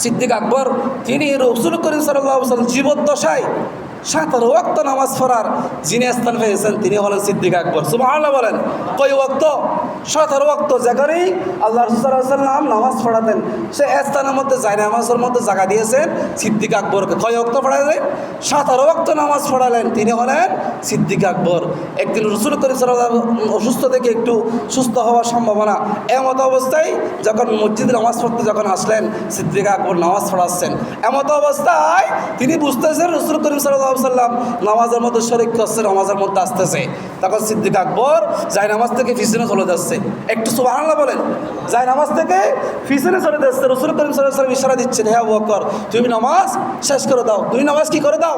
সিদ্দিক আকবর তিনি রাসূল করিম সাল্লাল্লাহু আলাইহি ওয়াসাল্লাম জীবদ্দশায় 17 ওয়াক্ত নামাজ পড়ার যিনি স্থান পেয়েছেন তিনি হলেন সিদ্দিক আকবর। সুবহানাল্লাহ বলেন। কয় ওয়াক্ত? 17 ওয়াক্ত। যেখানেই আল্লাহ রাসূল সাল্লাল্লাহু আলাইহি ওয়াসাল্লাম নামাজ পড়াতেন সে স্থানের মধ্যে নামাজের মধ্যে জায়গা দিয়েছেন সিদ্দিক আকবরকে। কয় ওয়াক্ত পড়ালেন? 17 ওয়াক্ত নামাজ পড়ালেন, তিনি হলেন সিদ্দিক আকবর। একদিন রাসূল করিম সাল্লাল্লাহু আলাইহি ওয়াসাল্লাম অসুস্থ থেকে একটু সুস্থ হওয়ার সম্ভাবনা, এমত অবস্থায় যখন মসজিদে নামাজ পড়তে যখন আসলেন সিদ্দিক আকবর নামাজ পড়াচ্ছেন, এমত অবস্থায় তিনি বুঝতেছেন রাসূল করিম সাল্লাল্লাহু আলাইহি ওয়াসাল্লাম নামাজের মধ্যে শরীক করছে, নামাজের মধ্যে আসতেছে। তখন সিদ্দিক আকবর যায় নামাজ থেকে পিছনে চলে যাচ্ছে। একটু সুবহানাল্লাহ বলেন। যায় নামাজ থেকে পিছনে চলে যাচ্ছে। রাসূল করিম সাল্লাল্লাহু আলাইহি ওয়াসাল্লাম ইশারা দিচ্ছেন, হে আবু বকর তুমি নামাজ শেষ করে দাও। তুমি নামাজ কি করে দাও?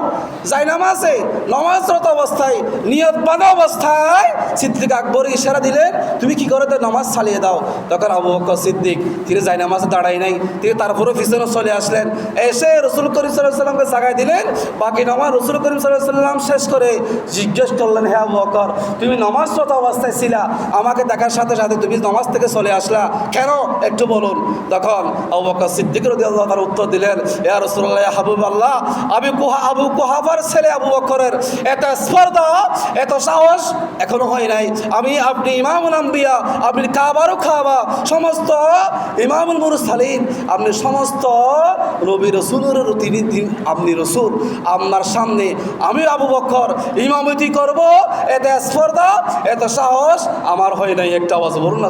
যায় নামাজে নামাজরত অবস্থায় নিয়ত বাঁধা অবস্থায় সিদ্দিক আকবর ইশারা দিলেন তুমি কি করে দাও? নামাজ চালিয়ে দাও। তখন আবু বকর সিদ্দিক তিনি যায় নামাজে দাঁড়াই নাই, তিনি তারপরে পিছনে চলে আসলেন। এসে রাসূল করিম সাল্লাল্লাহু আলাইহি ওয়াসাল্লামকে জাগায় দিলেন। বাকি নামাজ রাসূল করিম সাল্লাল্লাহু আলাইহি ওয়াসাল্লাম শেষ করে জিজ্ঞেস করলেন, হে আবু বকর তুমি নামাজরত অবস্থায় ছিলা, আমাকে দেখার সাথে সাথে তুমি নামাজ থেকে চলে আসলা কেন, একটু বলুন। তখন আবু বকর সিদ্দিক রাদিয়াল্লাহু তাআলা উত্তর দিলেন, ইয়া রাসূলুল্লাহ ইয়া হাবিবাল্লাহ, আবু কুহাফার ছেলে আবু বকরের এত স্পর্ধা এত সাহস এখনো হয় নাই। আপনি ইমামুল আম্বিয়া, আপনি কাবারও খাবা, সমস্ত ইমামুল মুরসালিন, আপনি সমস্ত নবী রাসূলের তিনি আপনি রাসূল, আপনার সামনে আমি আবু বকর ইমামতি করব, এত স্পর্ধা এত সাহস আমার হয় নাই। একটা আওয়াজ বলুন না।